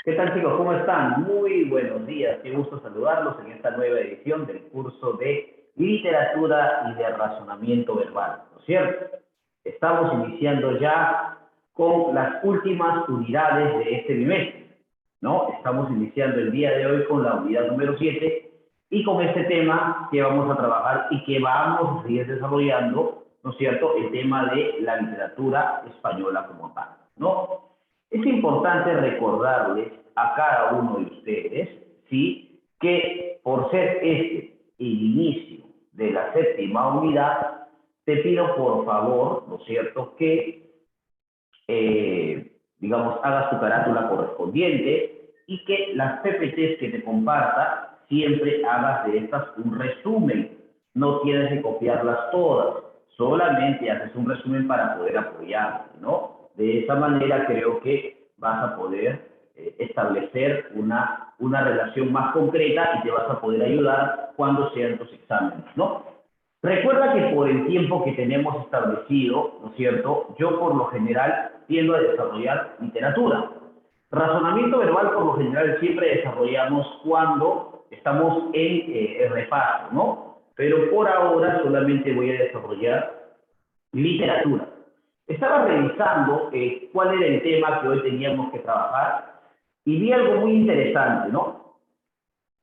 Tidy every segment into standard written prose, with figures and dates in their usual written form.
¿Qué tal, chicos? ¿Cómo están? Muy buenos días. Qué gusto saludarlos en esta nueva edición del curso de literatura y de razonamiento verbal, ¿no es cierto? Estamos iniciando ya con las últimas unidades de este bimestre, ¿no? Estamos iniciando el día de hoy con la unidad número 7 y con este tema que vamos a trabajar y que vamos a seguir desarrollando, ¿no es cierto?, el tema de la literatura española como tal, ¿no? Es importante recordarles a cada uno de ustedes, ¿sí?, que por ser este el inicio de la séptima unidad, te pido por favor, ¿no es cierto?, que, digamos, hagas tu carátula correspondiente y que las PPTs que te comparta, siempre hagas de estas un resumen. No tienes que copiarlas todas, solamente haces un resumen para poder apoyarte, ¿no? De esa manera creo que vas a poder establecer una relación más concreta y te vas a poder ayudar cuando sean tus exámenes, ¿no? Recuerda que por el tiempo que tenemos establecido, ¿no es cierto?, yo por lo general tiendo a desarrollar literatura. Razonamiento verbal por lo general siempre desarrollamos cuando estamos en el repaso, ¿no? Pero por ahora solamente voy a desarrollar literatura. Estaba revisando cuál era el tema que hoy teníamos que trabajar y vi algo muy interesante, ¿no?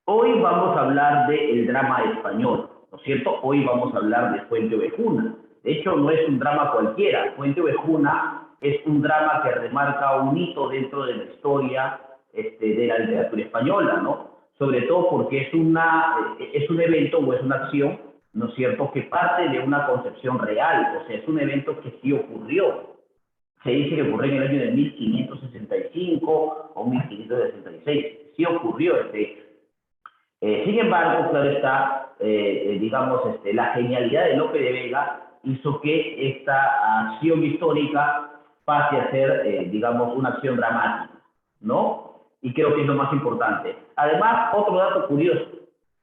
Hoy vamos a hablar del drama español, ¿no es cierto? Hoy vamos a hablar de Fuente Ovejuna. De hecho, no es un drama cualquiera. Fuente Ovejuna es un drama que remarca un hito dentro de la historia de la literatura española, ¿no? Sobre todo porque es un evento o es una acción, ¿no es cierto?, que parte de una concepción real, o sea, es un evento que sí ocurrió. Se dice que ocurrió en el año de 1565 o 1566. Sí ocurrió este hecho. Sin embargo, claro está, digamos, la genialidad de Lope de Vega hizo que esta acción histórica pase a ser, digamos, una acción dramática, ¿no? Y creo que es lo más importante. Además, otro dato curioso,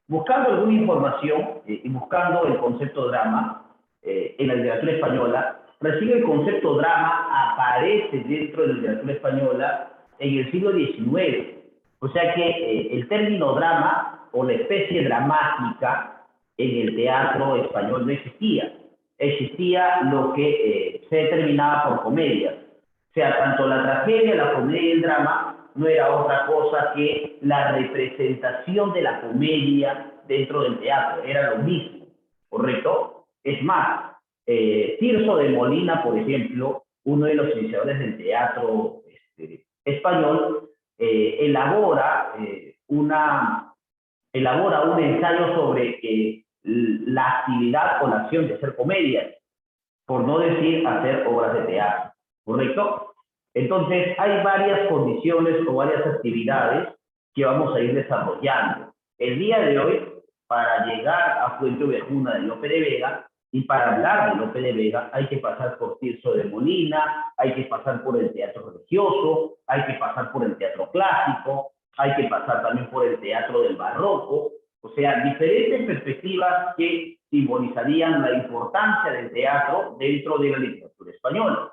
buscando alguna información y buscando el concepto drama en la literatura española, recién el concepto drama aparece dentro de la literatura española en el siglo XIX. O sea que el término drama o la especie dramática en el teatro español no existía. Existía lo que se determinaba por comedias. O sea, tanto la tragedia, la comedia y el drama no era otra cosa que la representación de la comedia dentro del teatro. Era lo mismo, ¿correcto? Es más, Tirso de Molina, por ejemplo, uno de los iniciadores del teatro español, elabora un ensayo sobre la actividad o la acción de hacer comedias, por no decir hacer obras de teatro, ¿correcto? Entonces, hay varias condiciones o varias actividades que vamos a ir desarrollando. El día de hoy, para llegar a Fuente Ovejuna de Lope de Vega, y para hablar de Lope de Vega, hay que pasar por Tirso de Molina, hay que pasar por el teatro religioso, hay que pasar por el teatro clásico, hay que pasar también por el teatro del barroco, o sea, diferentes perspectivas que simbolizarían la importancia del teatro dentro de la literatura española.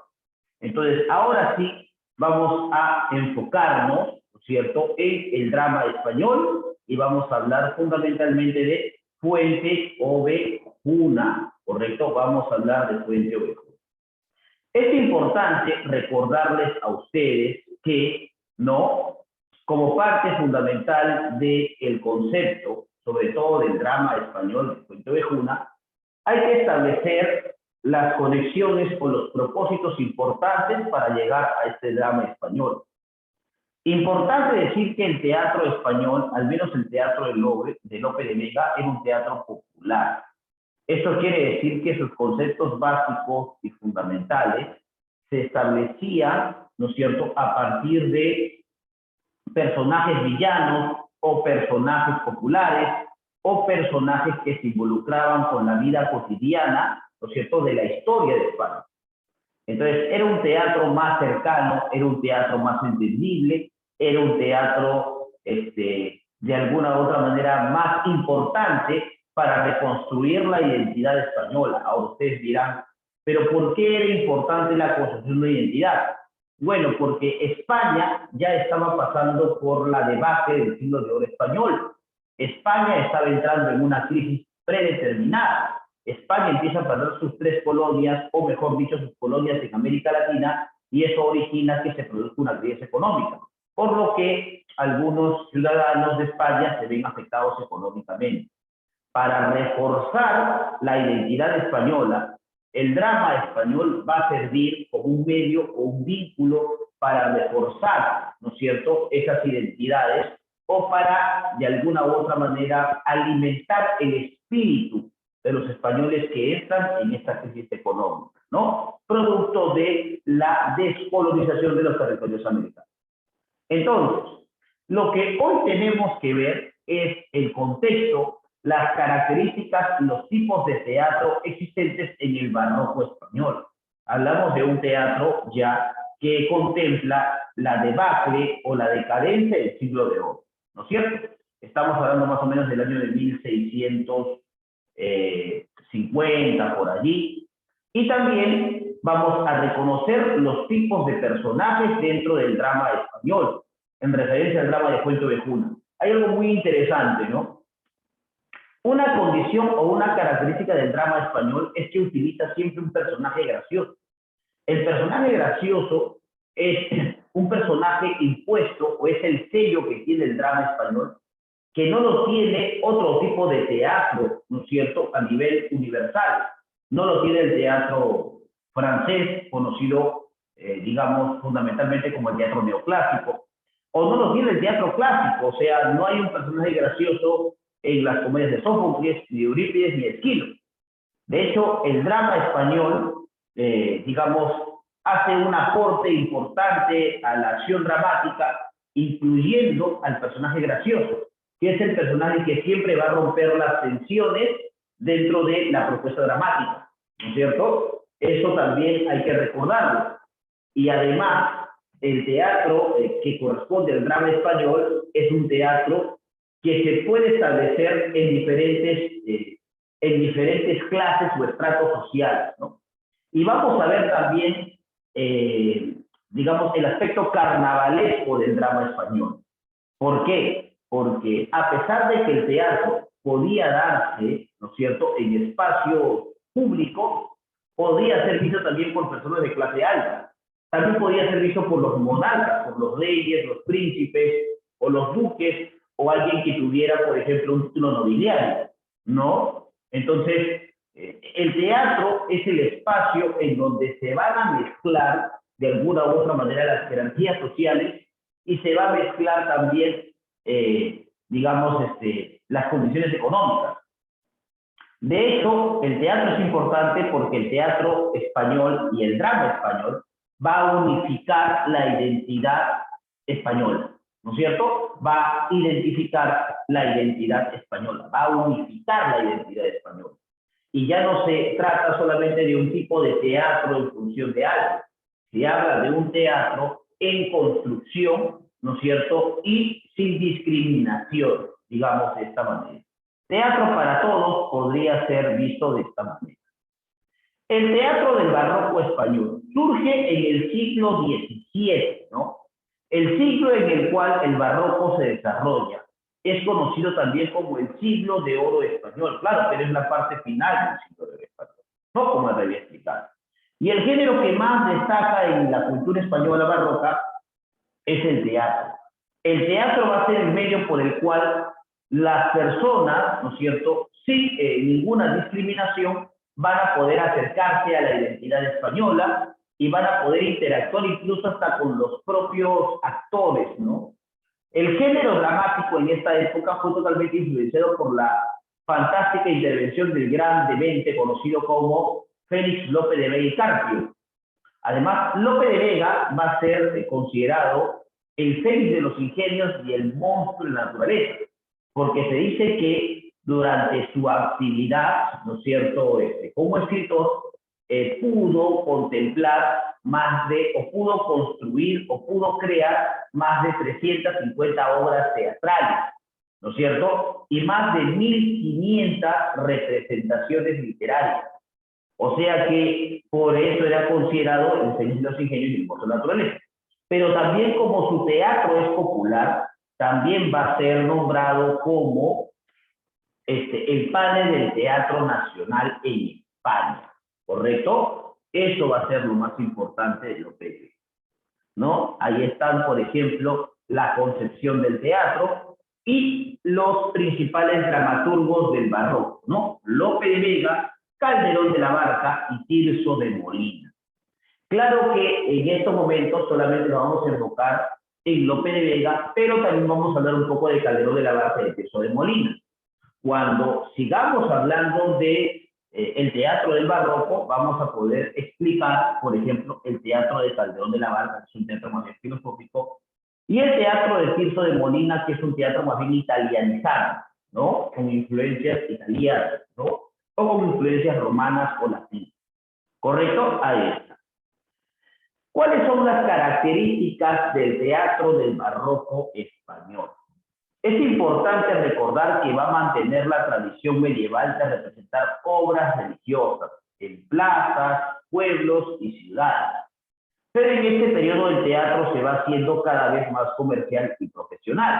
Entonces, ahora sí, vamos a enfocarnos, ¿no es cierto?, en el drama español y vamos a hablar fundamentalmente de Fuente Ovejuna, ¿correcto? Vamos a hablar de Fuente Ovejuna. Es importante recordarles a ustedes que, ¿no?, como parte fundamental del concepto, sobre todo del drama español de Fuente Ovejuna, hay que establecer las conexiones o los propósitos importantes para llegar a este drama español. Importante decir que el teatro español, al menos el teatro de Lope de Vega, era un teatro popular. Esto quiere decir que sus conceptos básicos y fundamentales se establecían, ¿no es cierto?, a partir de personajes villanos o personajes populares o personajes que se involucraban con la vida cotidiana, ¿no es cierto?, de la historia de España. Entonces, era un teatro más cercano, era un teatro más entendible, era un teatro, de alguna u otra manera, más importante para reconstruir la identidad española. Ahora ustedes dirán, pero ¿por qué era importante la construcción de identidad? Bueno, porque España ya estaba pasando por la debacle del siglo de oro español. España estaba entrando en una crisis predeterminada. España empieza a perder sus 3 colonias, o mejor dicho, sus colonias en América Latina, y eso origina que se produzca una crisis económica, por lo que algunos ciudadanos de España se ven afectados económicamente. Para reforzar la identidad española, el drama español va a servir como un medio o un vínculo para reforzar, ¿no es cierto?, esas identidades, o para, de alguna u otra manera, alimentar el espíritu de los españoles que entran en esta crisis económica, ¿no? Producto de la descolonización de los territorios americanos. Entonces, lo que hoy tenemos que ver es el contexto, las características y los tipos de teatro existentes en el barroco español. Hablamos de un teatro ya que contempla la debacle o la decadencia del siglo de oro, ¿no es cierto? Estamos hablando más o menos del año de 1650, por allí. Y también vamos a reconocer los tipos de personajes dentro del drama español, en referencia al drama de Fuenteovejuna. Hay algo muy interesante, ¿no? Una condición o una característica del drama español es que utiliza siempre un personaje gracioso. El personaje gracioso es un personaje impuesto, o es el sello que tiene el drama español, que no lo tiene otro tipo de teatro, ¿no es cierto?, a nivel universal. No lo tiene el teatro francés, conocido, digamos, fundamentalmente como el teatro neoclásico, o no lo tiene el teatro clásico, o sea, no hay un personaje gracioso en las comedias de Sófocles, ni de Eurípides, ni de Esquilo. De hecho, el drama español, digamos, hace un aporte importante a la acción dramática, incluyendo al personaje gracioso, que es el personaje que siempre va a romper las tensiones dentro de la propuesta dramática, ¿no es cierto? Eso también hay que recordarlo. Y además, el teatro que corresponde al drama español es un teatro que se puede establecer en diferentes clases o estratos sociales, ¿no? Y vamos a ver también, digamos, el aspecto carnavalesco del drama español. ¿Por qué? Porque a pesar de que el teatro podía darse, ¿no es cierto?, en espacio público, podía ser visto también por personas de clase alta. También podía ser visto por los monarcas, por los reyes, los príncipes o los duques, o alguien que tuviera, por ejemplo, un título nobiliario, ¿no? Entonces, el teatro es el espacio en donde se van a mezclar de alguna u otra manera las jerarquías sociales, y se va a mezclar también, digamos, las condiciones económicas. De hecho, el teatro es importante porque el teatro español y el drama español va a unificar la identidad española, ¿no es cierto? Va a identificar la identidad española, va a unificar la identidad española. Y ya no se trata solamente de un tipo de teatro en función de algo, se habla de un teatro en construcción, ¿no es cierto?, y sin discriminación, digamos de esta manera. Teatro para todos podría ser visto de esta manera. El teatro del barroco español surge en el siglo XVII, ¿no? El siglo en el cual el barroco se desarrolla. Es conocido también como el siglo de oro español. Claro, pero es la parte final del siglo de oro español, no como te había explicado. Y el género que más destaca en la cultura española barroca es el teatro. El teatro va a ser el medio por el cual las personas, ¿no es cierto?, sin ninguna discriminación, van a poder acercarse a la identidad española y van a poder interactuar incluso hasta con los propios actores, ¿no? El género dramático en esta época fue totalmente influenciado por la fantástica intervención del gran demente conocido como Félix Lope de Vega y Carpio. Además, Lope de Vega va a ser considerado el Félix de los ingenios y el monstruo de la naturaleza, porque se dice que durante su actividad, ¿no es cierto?, como escritor, pudo contemplar o pudo construir, o pudo crear más de 350 obras teatrales, ¿no es cierto?, y más de 1500 representaciones literarias. O sea que por eso era considerado el Feliz de los Ingenios y el Hermoso de la Naturaleza. Pero también como su teatro es popular, también va a ser nombrado como el padre del Teatro Nacional en España, ¿correcto? Eso va a ser lo más importante de Lope de Vega, ¿no? Ahí están, por ejemplo, la concepción del teatro y los principales dramaturgos del barroco, ¿no? Lope de Vega, Calderón de la Barca y Tirso de Molina. Claro que en estos momentos solamente nos vamos a enfocar en Lope de Vega, pero también vamos a hablar un poco de Calderón de la Barca y de Tirso de Molina. Cuando sigamos hablando de el teatro del barroco, vamos a poder explicar, por ejemplo, el teatro de Calderón de la Barca, que es un teatro más bien filosófico, y el teatro de Tirso de Molina, que es un teatro más bien italianizado, ¿no? Con influencias italianas, ¿no? O con influencias romanas o latinas. ¿Correcto? Ahí está. ¿Cuáles son las características del teatro del barroco español? Es importante recordar que va a mantener la tradición medieval de representar obras religiosas en plazas, pueblos y ciudades. Pero en este periodo el teatro se va haciendo cada vez más comercial y profesional.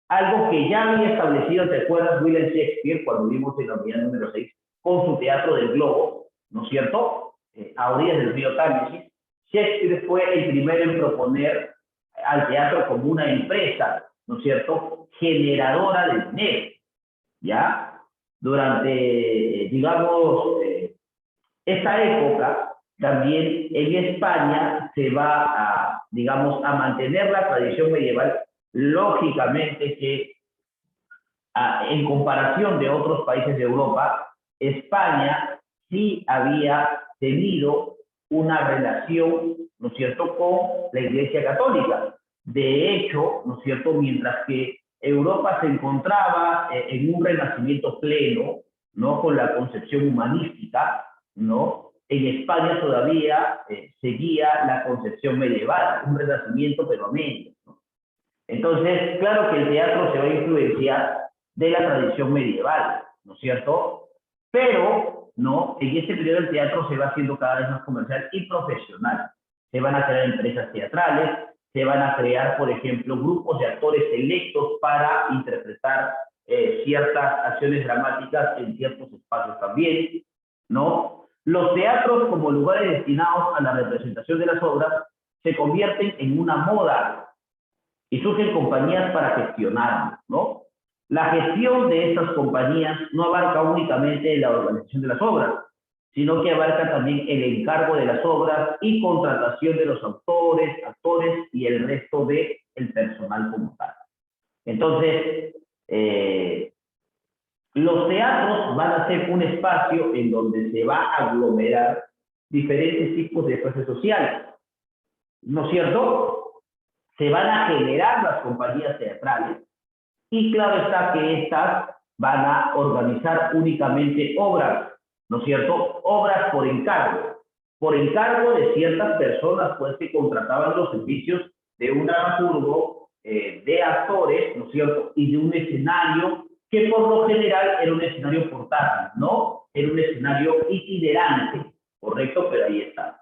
Algo que ya había establecido, ¿te acuerdas, William Shakespeare, cuando vimos en la unidad número 6, con su Teatro del Globo, ¿no es cierto? A orillas del río Támesis. Shakespeare fue el primero en proponer al teatro como una empresa, ¿no es cierto?, generadora de dinero, ¿ya? Durante, digamos, esta época, también en España se va a, digamos, a mantener la tradición medieval, lógicamente que en comparación de otros países de Europa, España sí había tenido una relación, ¿no es cierto?, con la Iglesia Católica. De hecho, ¿no es cierto?, mientras que Europa se encontraba en un renacimiento pleno, ¿no?, con la concepción humanística, ¿no?, en España todavía seguía la concepción medieval, un renacimiento pero a medio, ¿no? Entonces, claro que el teatro se va a influenciar de la tradición medieval, ¿no es cierto? Pero, ¿no?, en este periodo el teatro se va haciendo cada vez más comercial y profesional. Se van a crear empresas teatrales, se van a crear, por ejemplo, grupos de actores selectos para interpretar ciertas acciones dramáticas en ciertos espacios también, ¿no? Los teatros, como lugares destinados a la representación de las obras, se convierten en una moda y surgen compañías para gestionarlo, ¿no? La gestión de estas compañías no abarca únicamente la organización de las obras, sino que abarca también el encargo de las obras y contratación de los autores, actores y el resto del personal como tal. Entonces, los teatros van a ser un espacio en donde se va a aglomerar diferentes tipos de clases sociales, ¿no es cierto? Se van a generar las compañías teatrales y claro está que estas van a organizar únicamente obras, ¿no es cierto? Obras por encargo de ciertas personas, pues, que contrataban los servicios de un dramaturgo, de actores, ¿no es cierto? Y de un escenario que por lo general era un escenario portátil, ¿no? Era un escenario itinerante, ¿correcto? Pero ahí está.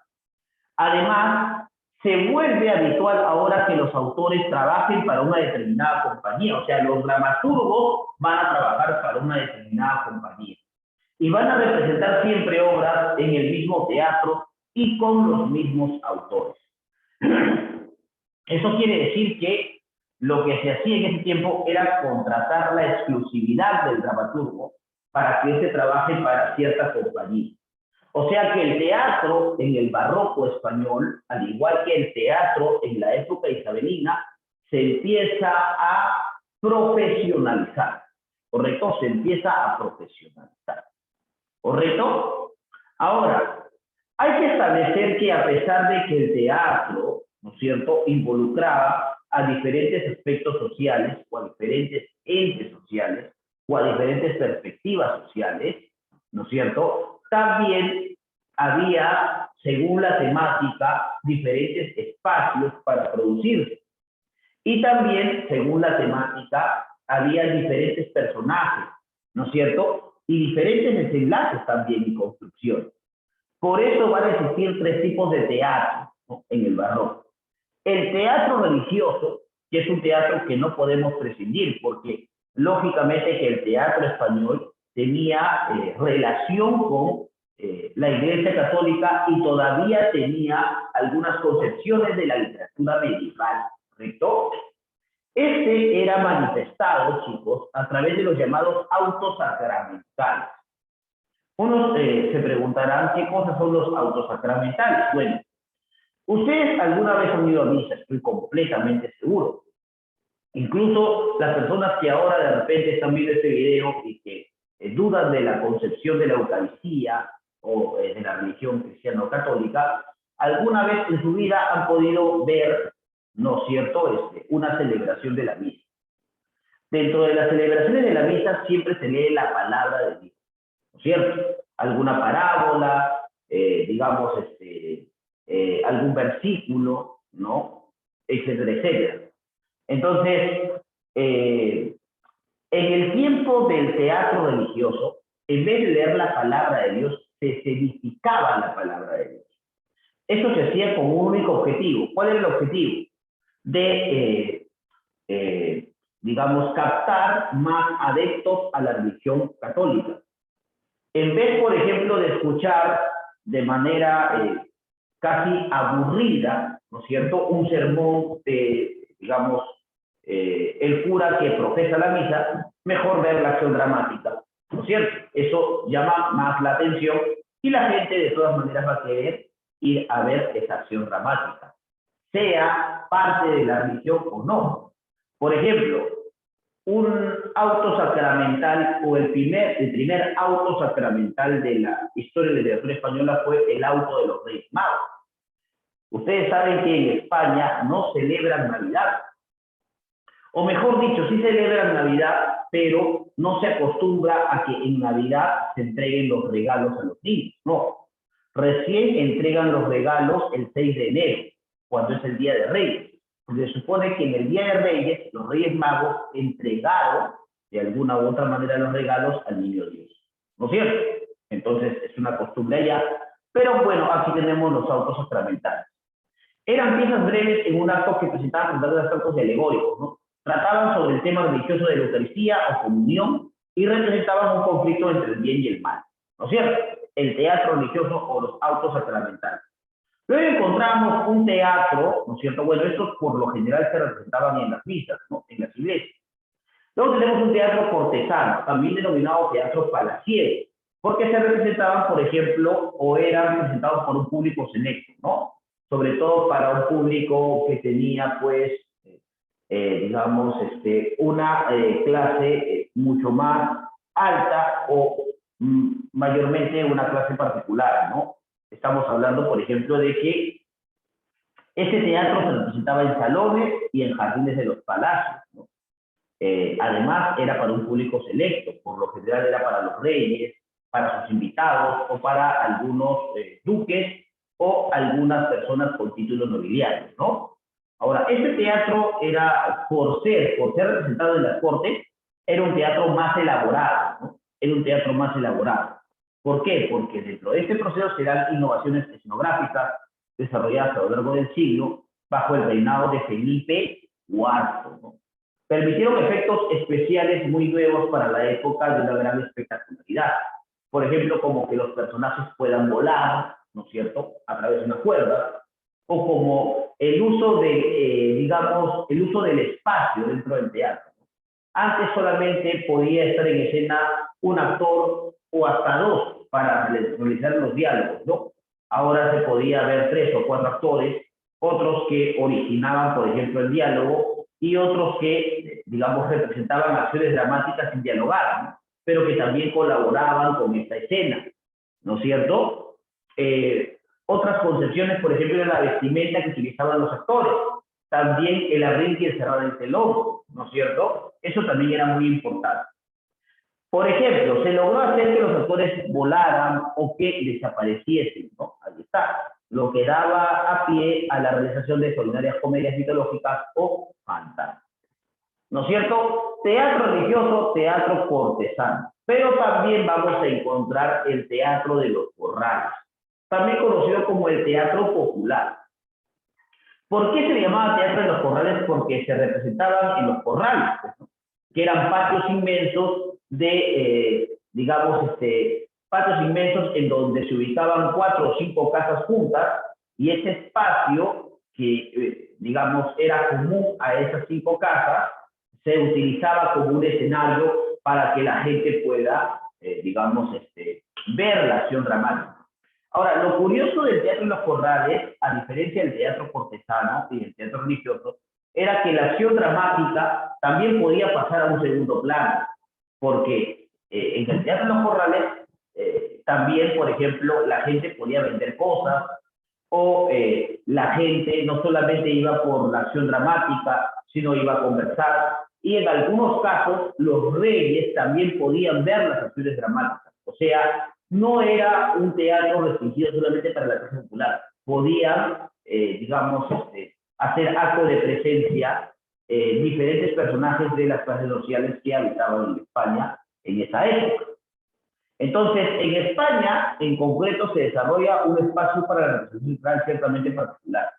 Además, se vuelve habitual ahora que los autores trabajen para una determinada compañía, o sea, los dramaturgos van a trabajar para una determinada compañía y van a representar siempre obras en el mismo teatro y con los mismos autores. Eso quiere decir que lo que se hacía en ese tiempo era contratar la exclusividad del dramaturgo para que éste trabaje para cierta compañía. O sea que el teatro en el barroco español, al igual que el teatro en la época isabelina, se empieza a profesionalizar, ¿correcto? Se empieza a profesionalizar, ¿correcto? Ahora, hay que establecer que a pesar de que el teatro, ¿no es cierto?, involucraba a diferentes aspectos sociales o a diferentes entes sociales o a diferentes perspectivas sociales, ¿no es cierto?, también había, según la temática, diferentes espacios para producirse. Y también, según la temática, había diferentes personajes, ¿no es cierto?, y diferentes desenlaces también y construcciones. Por eso van a existir tres tipos de teatro, ¿no?, en el barroco. El teatro religioso, que es un teatro que no podemos prescindir, porque lógicamente que el teatro español tenía relación con la Iglesia Católica y todavía tenía algunas concepciones de la literatura medieval, ¿correcto? Este era manifestado, chicos, a través de los llamados autos sacramentales. Unos se preguntarán qué cosas son los autos sacramentales. Bueno, ustedes alguna vez han ido a misa, estoy completamente seguro. Incluso las personas que ahora de repente están viendo este video y que dudan de la concepción de la Eucaristía o de la religión cristiana o católica, alguna vez en su vida han podido ver, ¿no es cierto?, una celebración de la misa. Dentro de las celebraciones de la misa siempre se lee la palabra de Dios, ¿no es cierto? Alguna parábola, digamos, algún versículo, ¿no?, etcétera, etcétera. Entonces, en el tiempo del teatro religioso, en vez de leer la palabra de Dios, se significaba la palabra de Dios. Eso se hacía con un único objetivo. ¿Cuál era el objetivo? De, digamos, captar más adeptos a la religión católica. En vez, por ejemplo, de escuchar de manera casi aburrida, ¿no es cierto?, un sermón de, digamos, el cura que profesa la misa, mejor ver la acción dramática, ¿no es cierto? Eso llama más la atención y la gente de todas maneras va a querer ir a ver esa acción dramática, sea parte de la religión o no. Por ejemplo, un auto sacramental o el primer auto sacramental de la historia de la literatura española fue el auto de los Reyes Magos. Ustedes saben que en España no celebran Navidad. O mejor dicho, sí celebran Navidad, pero no se acostumbra a que en Navidad se entreguen los regalos a los niños. No. Recién entregan los regalos el 6 de enero, cuando es el Día de Reyes. Porque se supone que en el Día de Reyes, los Reyes Magos entregaron de alguna u otra manera los regalos al niño Dios. ¿No es cierto? Entonces es una costumbre allá. Pero bueno, aquí tenemos los autos sacramentales. Eran piezas breves en un acto que presentaban los actos alegóricos, ¿no? Trataban sobre el tema religioso de la Eucaristía o comunión y representaban un conflicto entre el bien y el mal, ¿no es cierto? El teatro religioso o los autos sacramentales. Luego encontramos un teatro, ¿no es cierto? Bueno, estos por lo general se representaban en las misas, ¿no?, en las iglesias. Luego tenemos un teatro cortesano, también denominado teatro palaciego, porque se representaban, por ejemplo, o eran presentados por un público selecto, ¿no? Sobre todo para un público que tenía, pues, digamos, una clase mucho más alta o mayormente una clase particular, ¿no? Estamos hablando, por ejemplo, de que este teatro se representaba en salones y en jardines de los palacios, ¿no? Además, era para un público selecto, por lo general era para los reyes, para sus invitados o para algunos duques o algunas personas con títulos nobiliarios, ¿no? Ahora, este teatro era, por ser representado en las cortes, era un teatro más elaborado, ¿no? Era un teatro más elaborado. ¿Por qué? Porque dentro de este proceso se dan innovaciones escenográficas desarrolladas a lo largo del siglo bajo el reinado de Felipe IV, ¿no? Permitieron efectos especiales muy nuevos para la época de una gran espectacularidad. Por ejemplo, como que los personajes puedan volar, ¿no es cierto?, a través de una cuerda, o como el uso de, digamos, el uso del espacio dentro del teatro. Antes solamente podía estar en escena un actor o hasta dos para realizar los diálogos, ¿no? Ahora se podía ver 3 o 4 actores, otros que originaban, por ejemplo, el diálogo y otros que, digamos, representaban acciones dramáticas sin dialogar, ¿no?, pero que también colaboraban con esta escena, ¿no es cierto? Otras concepciones, por ejemplo, de la vestimenta que utilizaban los actores, también el abrir y el cerrar el telón, ¿no es cierto? Eso también era muy importante. Por ejemplo, se logró hacer que los actores volaran o que desapareciesen, ¿no? Ahí está. Lo que daba a pie a la realización de extraordinarias comedias mitológicas o fantásticas. ¿No es cierto? Teatro religioso, teatro cortesano. Pero también vamos a encontrar el teatro de los corrales. también conocido como el teatro popular. ¿Por qué se le llamaba teatro en los corrales? Porque se representaban en los corrales, ¿no? Que eran patios inmensos digamos, patios inmensos en donde se ubicaban 4 o 5 casas juntas, y ese espacio que, digamos, era común a esas 5 casas, se utilizaba como un escenario para que la gente pueda, digamos, ver la acción dramática. Ahora, lo curioso del teatro en los corrales, a diferencia del teatro cortesano y del teatro religioso, era que la acción dramática también podía pasar a un segundo plano, porque en el teatro en los corrales también, por ejemplo, la gente podía vender cosas, o la gente no solamente iba por la acción dramática, sino iba a conversar, y en algunos casos los reyes también podían ver las acciones dramáticas. O sea, no era un teatro restringido solamente para la clase popular, podían, digamos, hacer acto de presencia diferentes personajes de las clases sociales que habitaban en España en esa época. Entonces, en España, en concreto, se desarrolla un espacio para la representación teatral ciertamente particular,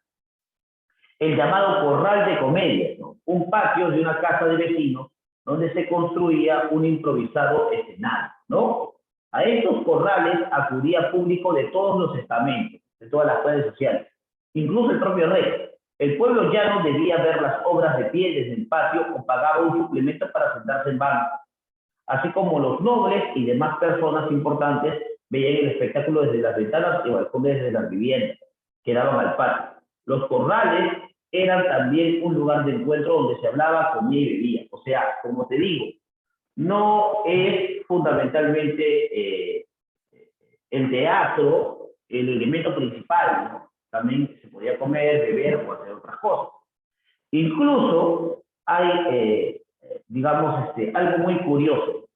el llamado corral de comedia, ¿no? Un patio de una casa de vecinos donde se construía un improvisado escenario, ¿no? A estos corrales acudía público de todos los estamentos, de todas las clases sociales, incluso el propio rey. El pueblo llano debía ver las obras de pie desde el patio o pagaba un suplemento para sentarse en bancos, así como los nobles y demás personas importantes veían el espectáculo desde las ventanas y balcones de las viviendas que daban al patio. Los corrales eran también un lugar de encuentro donde se hablaba, comía y bebía. O sea, como te digo, no es fundamentalmente el teatro el elemento principal, ¿no? También se podía comer, beber o hacer otras cosas. Incluso hay, digamos, algo muy curioso.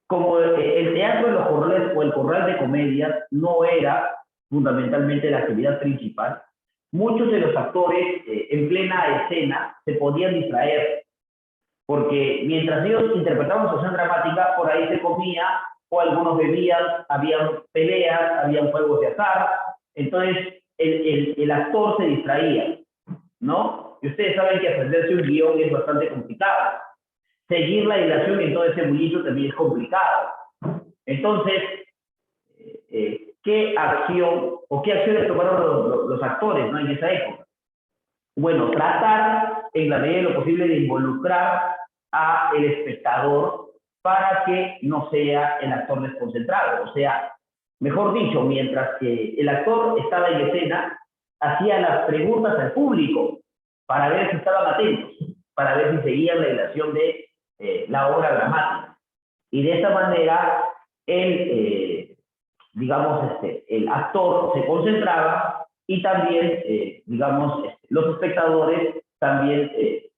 Como el teatro de los corrales o el corral de comedias no era fundamentalmente la actividad principal, muchos de los actores en plena escena se podían distraer, porque mientras ellos interpretaban su acción dramática, por ahí se comía, o algunos bebían, habían peleas, habían juegos de azar, entonces el actor se distraía, ¿no? Y ustedes saben que aprenderse un guión es bastante complicado. Seguir la dilación en todo ese bullicio también es complicado. Entonces, ¿qué acción o qué acciones tomaron los actores, ¿no? En esa época? Bueno, tratar en la medida de lo posible de involucrar al espectador para que no sea el actor desconcentrado. O sea, mejor dicho, mientras que el actor estaba en escena, hacía las preguntas al público para ver si estaban atentos, para ver si seguían la dilación de la obra dramática. Y de esa manera, digamos, el actor se concentraba y también, digamos, los espectadores también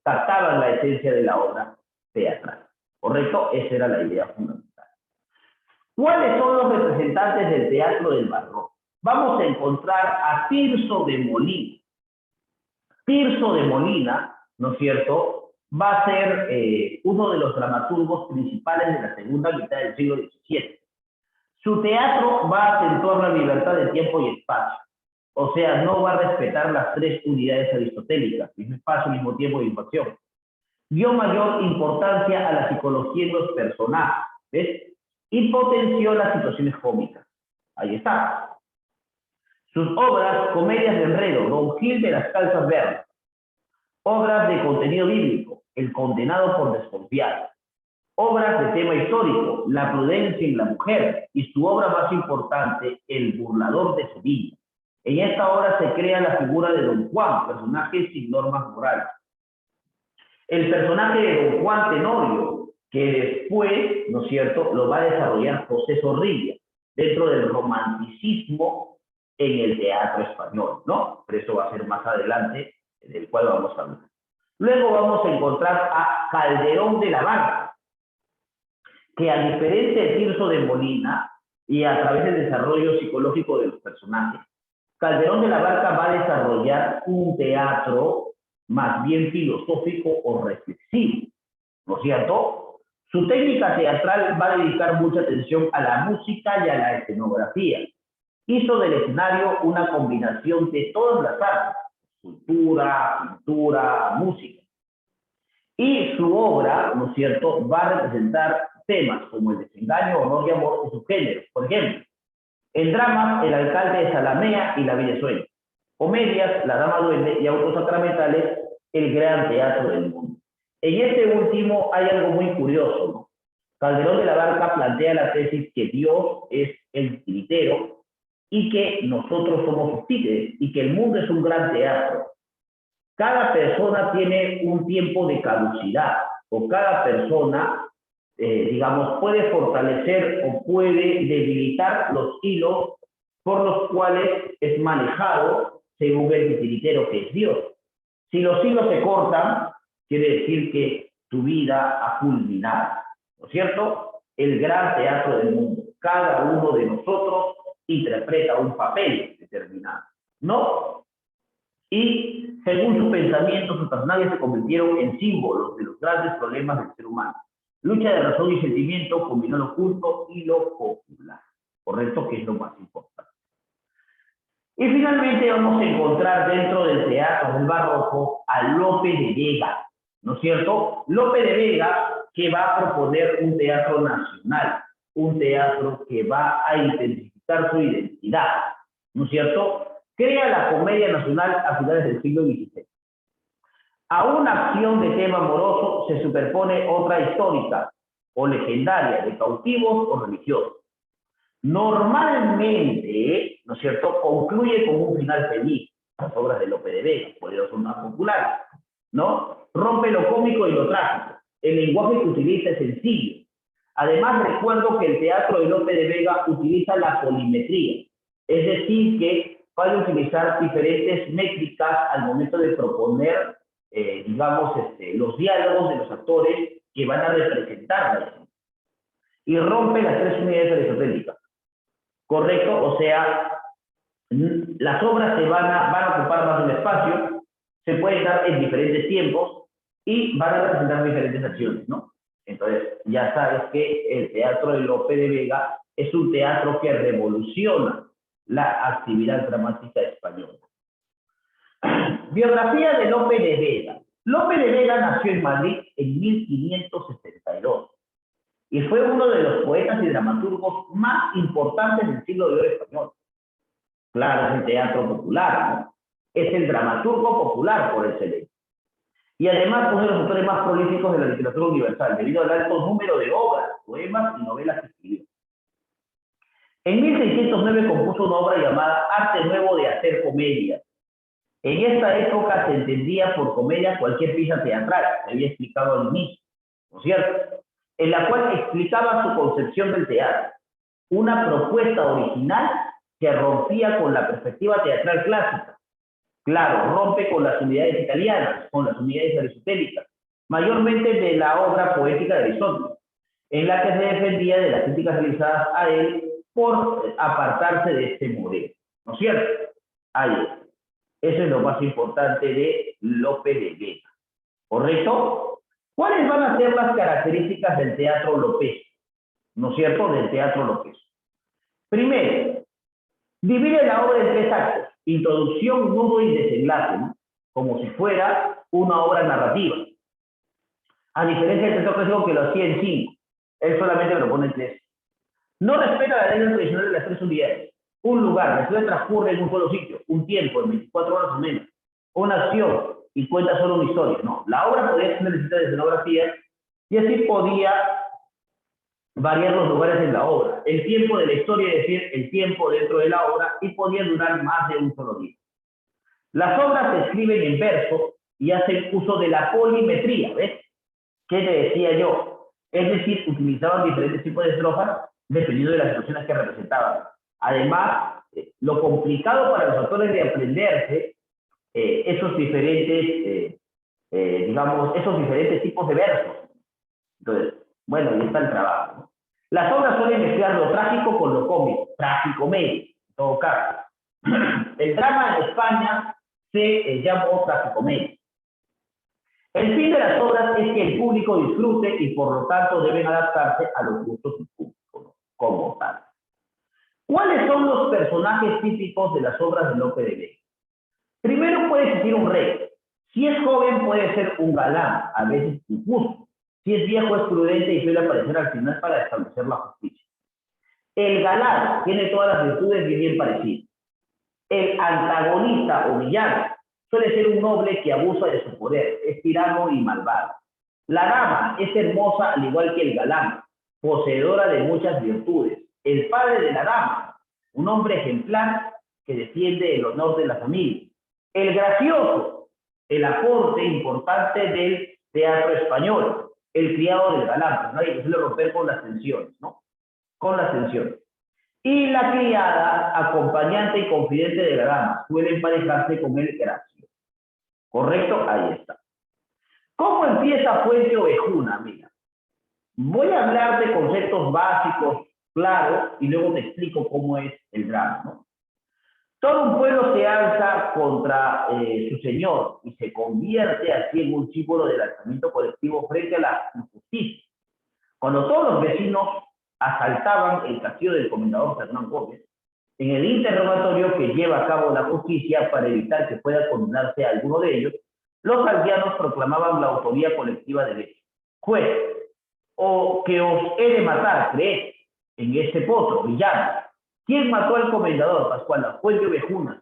captaban la esencia de la obra teatral. ¿Correcto? Esa era la idea fundamental. ¿Cuáles son los representantes del teatro del barroco? Vamos a encontrar a Tirso de Molina. Tirso de Molina, ¿no es cierto?, va a ser uno de los dramaturgos principales de la segunda mitad del siglo XVII. Su teatro va a acentuar la libertad de tiempo y espacio. O sea, no va a respetar las 3 unidades aristotélicas, mismo espacio, mismo tiempo y acción. Dio mayor importancia a la psicología en los personajes, ¿ves? Y potenció las situaciones cómicas. Ahí está. Sus obras, comedias de enredo, Don Gil de las Calzas Verdes. Obras de contenido bíblico, El condenado por desconfiar. Obras de tema histórico, La prudencia en la mujer, y su obra más importante, El burlador de Sevilla. En esta obra se crea la figura de Don Juan, personaje sin normas morales. El personaje de Don Juan Tenorio, que después, ¿no es cierto?, lo va a desarrollar José Zorrilla, dentro del romanticismo en el teatro español, ¿no? Pero eso va a ser más adelante, del cual vamos a hablar. Luego vamos a encontrar a Calderón de la Barca, que a diferencia de Tirso de Molina, y a través del desarrollo psicológico de los personajes, Calderón de la Barca va a desarrollar un teatro más bien filosófico o reflexivo, ¿no es cierto? Su técnica teatral va a dedicar mucha atención a la música y a la escenografía. Hizo del escenario una combinación de todas las artes, cultura, pintura, música. Y su obra, ¿no es cierto?, va a representar temas como el desengaño, honor y amor en sus géneros. Por ejemplo, en dramas, El alcalde de Zalamea y La vida de sueño. Comedias, La dama duende y autos sacramentales, El gran teatro del mundo. En este último hay algo muy curioso, ¿no? Calderón de la Barca plantea la tesis que Dios es el titiritero y que nosotros somos sus títeres y que el mundo es un gran teatro. Cada persona tiene un tiempo de caducidad o cada persona, digamos, puede fortalecer o puede debilitar los hilos por los cuales es manejado según el titiritero que es Dios. Si los hilos se cortan, quiere decir que tu vida ha culminado, ¿no es cierto? El gran teatro del mundo. Cada uno de nosotros interpreta un papel determinado, ¿no? Y según su pensamiento, sus personajes se convirtieron en símbolos de los grandes problemas del ser humano. Lucha de razón y sentimiento combinó lo oculto y lo popular, ¿correcto? Que es lo más importante. Y finalmente vamos a encontrar dentro del teatro del barroco a Lope de Vega, ¿no es cierto? Lope de Vega, que va a proponer un teatro nacional, un teatro que va a intensificar su identidad, ¿no es cierto? Crea la Comedia Nacional a finales del siglo XVI. A una acción de tema amoroso se superpone otra histórica o legendaria de cautivos o religiosos. Normalmente, ¿no es cierto?, concluye con un final feliz. Las obras de Lope de Vega, por eso son más populares, ¿no? Rompe lo cómico y lo trágico. El lenguaje que utiliza es sencillo. Además, recuerdo que el teatro de Lope de Vega utiliza la polimetría, es decir, que puede utilizar diferentes métricas al momento de proponer, digamos, los diálogos de los actores que van a representar la escena. Y rompe las tres unidades aristotélicas, ¿correcto? O sea, las obras se van a ocupar más de un espacio, se pueden dar en diferentes tiempos y van a representar diferentes acciones, ¿no? Entonces, ya sabes que el teatro de Lope de Vega es un teatro que revoluciona la actividad dramática española. Biografía de Lope de Vega. Lope de Vega nació en Madrid en 1572 y fue uno de los poetas y dramaturgos más importantes del siglo de oro español. Claro, es el teatro popular, ¿no? Es el dramaturgo popular por excelencia. Y además uno de los autores más prolíficos de la literatura universal, debido al alto número de obras, poemas y novelas que escribió. En 1609 compuso una obra llamada Arte Nuevo de Hacer Comedia. En esta época se entendía por comedia cualquier pieza teatral, que había explicado al inicio, ¿no es cierto?, en la cual explicaba su concepción del teatro, una propuesta original que rompía con la perspectiva teatral clásica. Claro, rompe con las unidades italianas, con las unidades aristotélicas, mayormente de la obra poética de Aristóteles, en la que se defendía de las críticas realizadas a él por apartarse de este modelo, ¿no es cierto? Ahí está. Eso es lo más importante de Lope de Vega, ¿correcto? ¿Cuáles van a ser las características del teatro lopesco? ¿No es cierto? Del teatro lopesco. Primero, divide la obra en tres actos: introducción, nudo y desenlace, ¿no? Como si fuera una obra narrativa. A diferencia del teatro clásico que lo hacía en 5, él solamente lo pone en 3. No respeta la ley tradicional de las 3 unidades. Un lugar, la historia transcurre en un solo sitio, un tiempo, en 24 horas o menos. Una acción y cuenta solo una historia, ¿no? La obra podía necesitar de escenografía y así podía variar los lugares en la obra. El tiempo de la historia, es decir, el tiempo dentro de la obra, y podía durar más de un solo día. Las obras se escriben en verso y hacen uso de la polimetría, ¿ves? ¿Qué te decía yo? Es decir, utilizaban diferentes tipos de estrofas dependiendo de las situaciones que representaban. Además, lo complicado para los autores de aprenderse esos diferentes, digamos, esos diferentes tipos de versos. Entonces, bueno, ahí está el trabajo, ¿no? Las obras suelen mezclar lo trágico con lo cómico, tragicomedia, en todo caso. El drama en España se llamó tragicomedia. El fin de las obras es que el público disfrute y por lo tanto deben adaptarse a los gustos del público, ¿no? Como tal. ¿Cuáles son los personajes típicos de las obras de Lope de Vega? Primero puede existir un rey. Si es joven puede ser un galán, a veces injusto. Si es viejo es prudente y suele aparecer al final para establecer la justicia. El galán tiene todas las virtudes y bien parecidas. El antagonista o villano suele ser un noble que abusa de su poder, es tirano y malvado. La dama es hermosa al igual que el galán, poseedora de muchas virtudes. El padre de la dama, un hombre ejemplar que defiende el honor de la familia. El gracioso, el aporte importante del teatro español. El criado del galán, pues nadie suele romper con las tensiones, ¿no? Con las tensiones. Y la criada, acompañante y confidente de la dama, suele emparejarse con el gracioso. ¿Correcto? Ahí está. ¿Cómo empieza Fuente Ovejuna? Mira, voy a hablar de conceptos básicos, claros, y luego te explico cómo es el drama, ¿no? Todo un pueblo se alza contra su señor y se convierte así en un símbolo del alzamiento colectivo frente a la injusticia. Cuando todos los vecinos asaltaban el castillo del comendador Fernán Gómez, en el interrogatorio que lleva a cabo la justicia para evitar que pueda condenarse a alguno de ellos, los aldeanos proclamaban la autoría colectiva del hecho. Juez, o que os he de matar, creed, en ese potro, villano. ¿Quién mató al comendador Pascual? Fuente Ovejuna.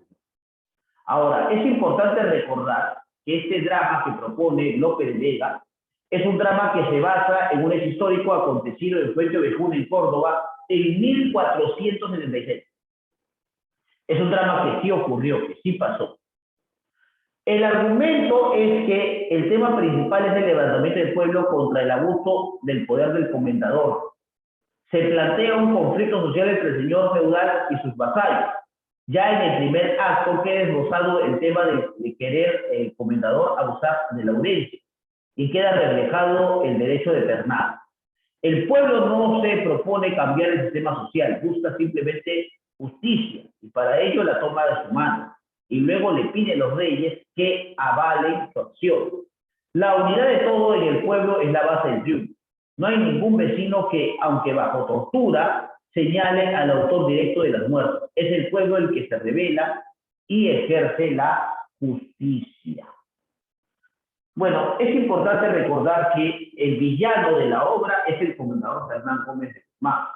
Ahora, es importante recordar que este drama que propone Lope de Vega es un drama que se basa en un hecho histórico acontecido en Fuente Ovejuna, en Córdoba, en 1476. Es un drama que sí ocurrió, que sí pasó. El argumento es que el tema principal es el levantamiento del pueblo contra el abuso del poder del comendador. Se plantea un conflicto social entre el señor feudal y sus vasallos. Ya en el primer acto queda esbozado el tema de querer el comendador abusar de la audiencia y queda reflejado el derecho de pernada. El pueblo no se propone cambiar el sistema social, busca simplemente justicia y para ello la toma de su mano y luego le pide a los reyes que avalen su acción. La unidad de todo en el pueblo es la base del triunfo. No hay ningún vecino que, aunque bajo tortura, señale al autor directo de las muertes. Es el pueblo el que se revela y ejerce la justicia. Bueno, es importante recordar que el villano de la obra es el comendador Fernán Gómez de Guzmán.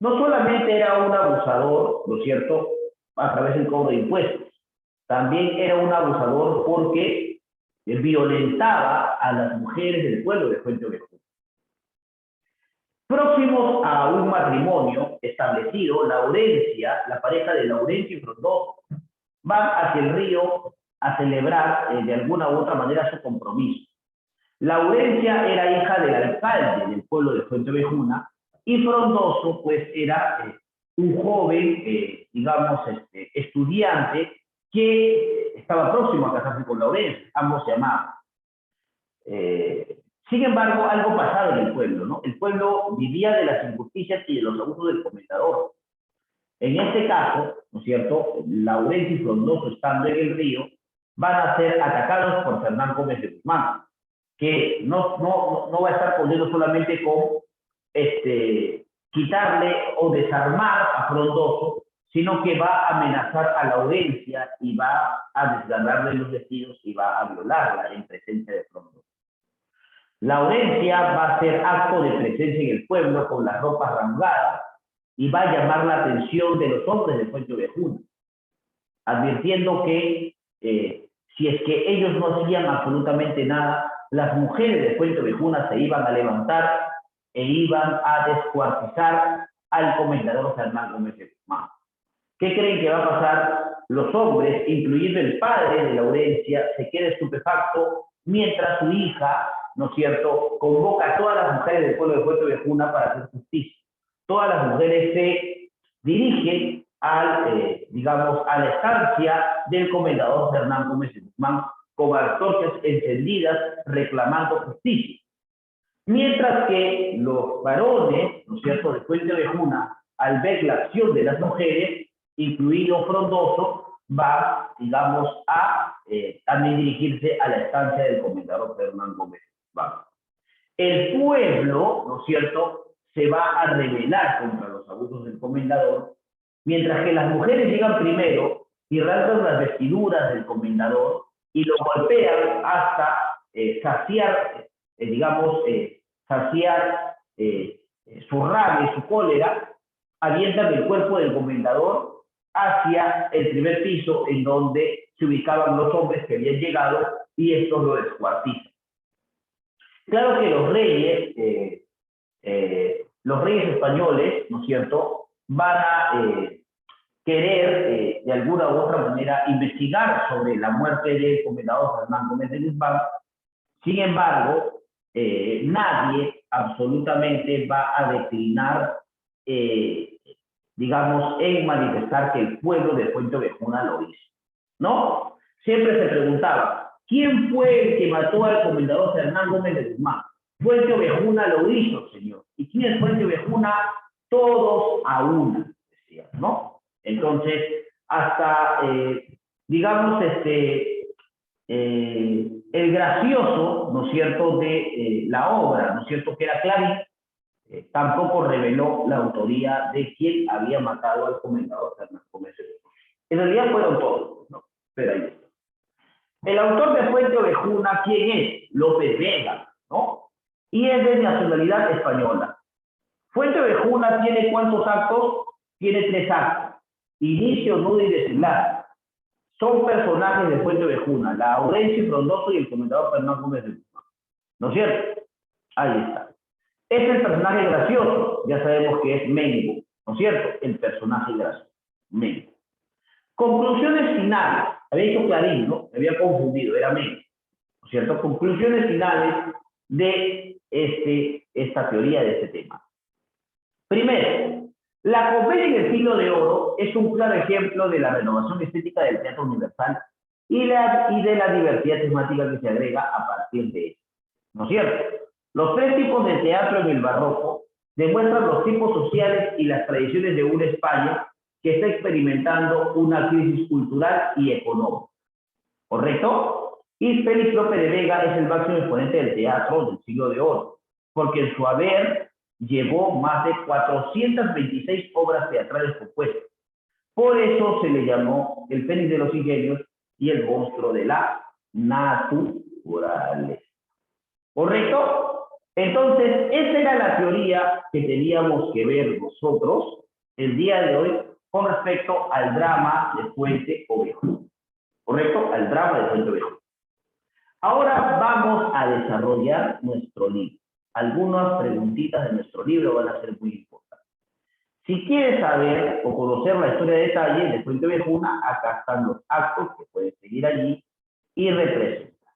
No solamente era un abusador, ¿no es cierto?, a través del cobro de impuestos, también era un abusador porque violentaba a las mujeres del pueblo de Fuente Ovejuna. Próximos a un matrimonio establecido, Laurencia, la pareja de Laurencio y Frondoso, van hacia el río a celebrar de alguna u otra manera su compromiso. Laurencia era hija del alcalde del pueblo de Fuente Ovejuna y Frondoso pues era un joven, digamos, estudiante que estaba próximo a casarse con Laurencia, ambos se amaban. Sin embargo, algo pasaba en el pueblo, ¿no? El pueblo vivía de las injusticias y de los abusos del comendador. En este caso, ¿no es cierto?, Laurencio y Frondoso, estando en el río, van a ser atacados por Fernán Gómez de Guzmán, que no va a estar poniendo solamente con quitarle o desarmar a Frondoso, sino que va a amenazar a Laurencia y va a desgarrarle los vestidos y va a violarla en presencia de Frondoso. Laurencia va a hacer acto de presencia en el pueblo con las ropas rasgadas y va a llamar la atención de los hombres de Fuente Ovejuna, advirtiendo que si es que ellos no hacían absolutamente nada, las mujeres de Fuente Ovejuna se iban a levantar e iban a descuartizar al comendador Fernán Gómez de Guzmán. ¿Qué creen que va a pasar? Los hombres, incluyendo el padre de Laurencia, se queda estupefacto mientras su hija, ¿no es cierto?, convoca a todas las mujeres del pueblo de Fuente Ovejuna para hacer justicia. Todas las mujeres se dirigen digamos, a la estancia del comendador Fernán Gómez de Guzmán con antorchas encendidas reclamando justicia. Mientras que los varones, ¿no es cierto?, de Fuente Ovejuna, al ver la acción de las mujeres, incluido Frondoso, va, digamos, a también dirigirse a la estancia del comendador Fernán Gómez. Vamos. El pueblo, ¿no es cierto?, se va a rebelar contra los abusos del comendador, mientras que las mujeres llegan primero y rasgan las vestiduras del comendador y lo golpean hasta saciar, saciar su rabia, su cólera, avientan el cuerpo del comendador hacia el primer piso en donde se ubicaban los hombres que habían llegado y estos lo descuartizan. Claro que los reyes españoles, ¿no es cierto?, van a querer de alguna u otra manera investigar sobre la muerte del comendador Fernán Gómez de Guzmán. Sin embargo, nadie absolutamente va a declinar, en manifestar que el pueblo de Fuente Ovejuna lo hizo, ¿no? Siempre se preguntaba, ¿quién fue el que mató al comendador Fernán Gómez de Guzmán? Fuente Ovejuna lo hizo, señor. ¿Y quién es Fuente Ovejuna? Todos a una, decía, ¿no? Entonces, hasta, el gracioso, ¿no es cierto?, de la obra, ¿no es cierto?, que era Clarín, tampoco reveló la autoría de quién había matado al comendador Fernán Gómez de Guzmán. En realidad fueron todos, ¿no? Pero ahí está. El autor de Fuente Ovejuna, ¿quién es? López Vega, ¿no? Y es de nacionalidad española. Fuente Ovejuna tiene ¿cuántos actos? Tiene 3 actos. Inicio, nudo y desenlace. Son personajes de Fuente Ovejuna, Laurencio Frondoso y el comendador Fernán Gómez de Guzmán. ¿No es cierto? Ahí está. Es el personaje gracioso, ya sabemos que es Mengo, ¿no es cierto? El personaje gracioso, Mengo. Conclusiones finales. Había dicho Clarín, ¿no? Me había confundido, era Mengo, ¿no es cierto? Conclusiones finales de esta teoría, de este tema. Primero, la comedia en el siglo de oro es un claro ejemplo de la renovación estética del teatro universal y de la diversidad temática que se agrega a partir de esto, ¿no es cierto? Los 3 tipos de teatro en el barroco demuestran los tipos sociales y las tradiciones de una España que está experimentando una crisis cultural y económica, ¿correcto? Y Félix López de Vega es el máximo exponente del teatro del siglo de oro, porque en su haber llevó más de 426 obras teatrales compuestas. Por eso se le llamó el Fénix de los Ingenios y el monstruo de la naturaleza. ¿Correcto? Entonces, esa era la teoría que teníamos que ver nosotros el día de hoy con respecto al drama de Fuente Ovejuna. ¿Correcto? Al drama de Fuente Ovejuna. Ahora vamos a desarrollar nuestro libro. Algunas preguntitas de nuestro libro van a ser muy importantes. Si quieres saber o conocer la historia de detalle de Fuente Ovejuna, acá están los actos que puedes seguir allí y representar.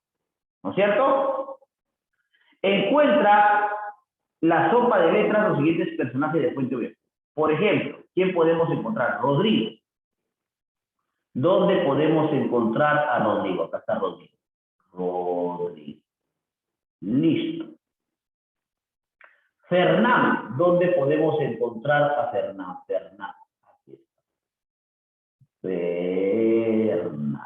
¿No es cierto? Encuentra la sopa de letras los siguientes personajes de Fuente Ovejuna. Por ejemplo, ¿quién podemos encontrar? Rodrigo. ¿Dónde podemos encontrar a Rodrigo? Acá está Rodrigo. Rodrigo. Listo. Fernán. ¿Dónde podemos encontrar a Fernán? Fernán. Aquí está. Fernán.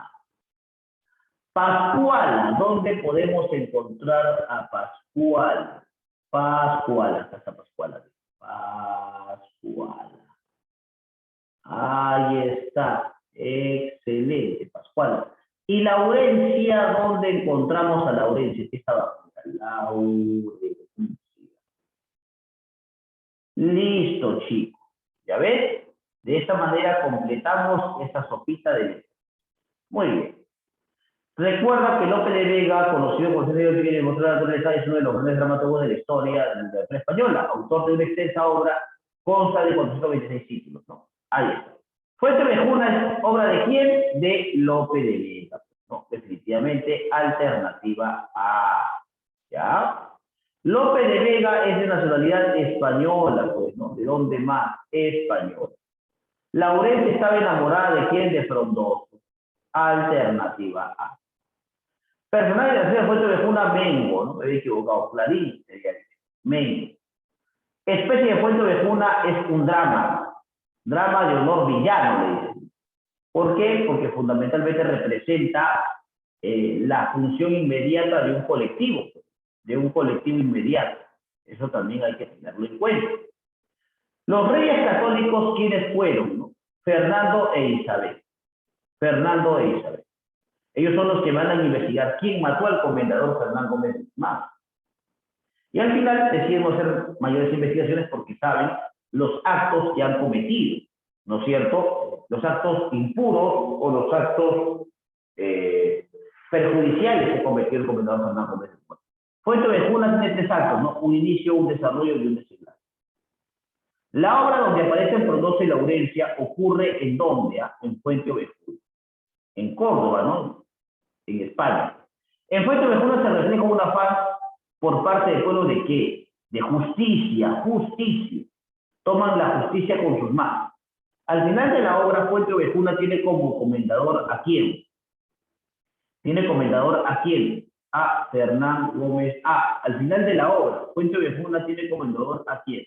Pascuala. ¿Dónde podemos encontrar a Pascuala? Pascuala. Acá está Pascuala. Pascuala. Ahí está. Excelente, Pascuala. ¿Y Laurencia? ¿Dónde encontramos a Laurencia? ¿Qué estaba? Laurencia. Listo, chicos. ¿Ya ves? De esta manera completamos esta sopita de letras. Muy bien. Recuerda que Lope de Vega, conocido por ser el que demostrar la naturaleza, es uno de los grandes dramaturgos de la historia de la literatura española, autor de una extensa obra, consta de 426 títulos, ¿no? Ahí está. Fuente Ovejuna es obra de quién? De Lope de Vega, ¿no? Definitivamente alternativa A. ¿Ya? Lope de Vega es de nacionalidad española, pues, ¿no? ¿De dónde más? Española. Laurencia estaba enamorada de quién? De Frondoso. Alternativa A. Personaje de la ciudad de Fuente Ovejuna, Mengo, ¿no? Me había equivocado. Clarín sería Mengo. Especie de Fuente Ovejuna es un drama. Drama de honor villano, le dicen. ¿Por qué? Porque fundamentalmente representa la función inmediata de un colectivo inmediato. Eso también hay que tenerlo en cuenta. Los reyes católicos, ¿quiénes fueron? ¿No? Fernando e Isabel. Fernando e Isabel. Ellos son los que van a investigar quién mató al comendador Fernán Gómez de Guzmán. Y al final decidimos hacer mayores investigaciones porque saben los actos que han cometido, ¿no es cierto? Los actos impuros o los actos perjudiciales que cometió el comendador Fernán Gómez de Guzmán. Fuente Ovejuna tiene 3 actos, ¿no? Un inicio, un desarrollo y un desenlace. La obra donde aparecen Pronosa y Laurencia ocurre ¿en dónde? En Fuente Ovejuna. En Córdoba, ¿no? En España. En Fuente Ovejuna se refleja un afán por parte del pueblo ¿de qué? De justicia, justicia. Toman la justicia con sus manos. Al final de la obra, Fuente Ovejuna tiene como comendador ¿a quién? Tiene comendador ¿a quién? A Fernán Gómez. Al final de la obra, Fuente Ovejuna tiene comendador ¿a quién?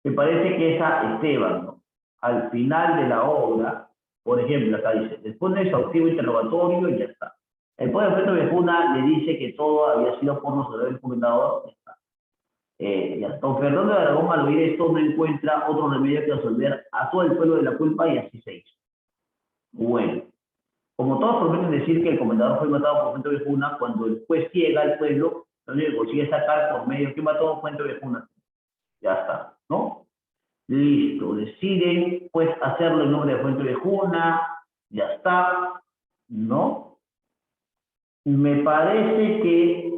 Me parece que es a Esteban, ¿no? Al final de la obra, por ejemplo, acá dice, después de exhaustivo interrogatorio y ya está. El poder de Fuente Ovejuna le dice que todo había sido por no saber el comendador, ya está. Don Fernando de Aragón, al oír esto, no encuentra otro remedio que absolver a todo el pueblo de la culpa y así se hizo. Bueno, como todos prometen decir que el comendador fue matado por Fuente Ovejuna, cuando el juez llega al pueblo, lo único que consigue sacar por medio que mató Fuente Ovejuna. Ya está, ¿no? Listo, deciden pues hacerlo en nombre de Fuente Ovejuna, ya está, ¿no? Me parece que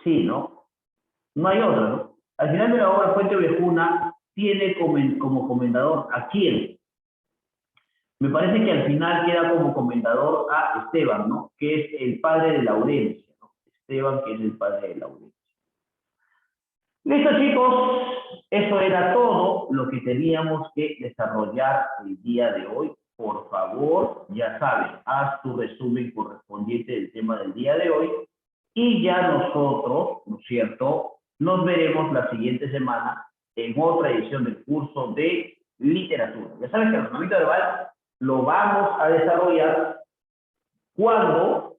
sí, ¿no? No hay otra, ¿no? Al final de la obra, Fuente Ovejuna tiene como comendador ¿a quién? Me parece que al final queda como comendador a Esteban, ¿no? Que es el padre de Laurencia, ¿no? Esteban, que es el padre de Laurencia. Listo, chicos, eso era todo lo que teníamos que desarrollar el día de hoy. Por favor, ya sabes, haz tu resumen correspondiente del tema del día de hoy y ya nosotros, ¿no es cierto?, nos veremos la siguiente semana en otra edición del curso de literatura. Ya sabes que el razonamiento verbal lo vamos a desarrollar cuando,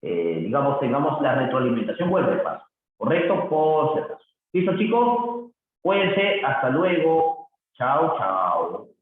digamos, tengamos la retroalimentación o el repaso. ¿Correcto? Por si acaso. ¿Listo, chicos? Cuídense. Hasta luego. Chao, chao.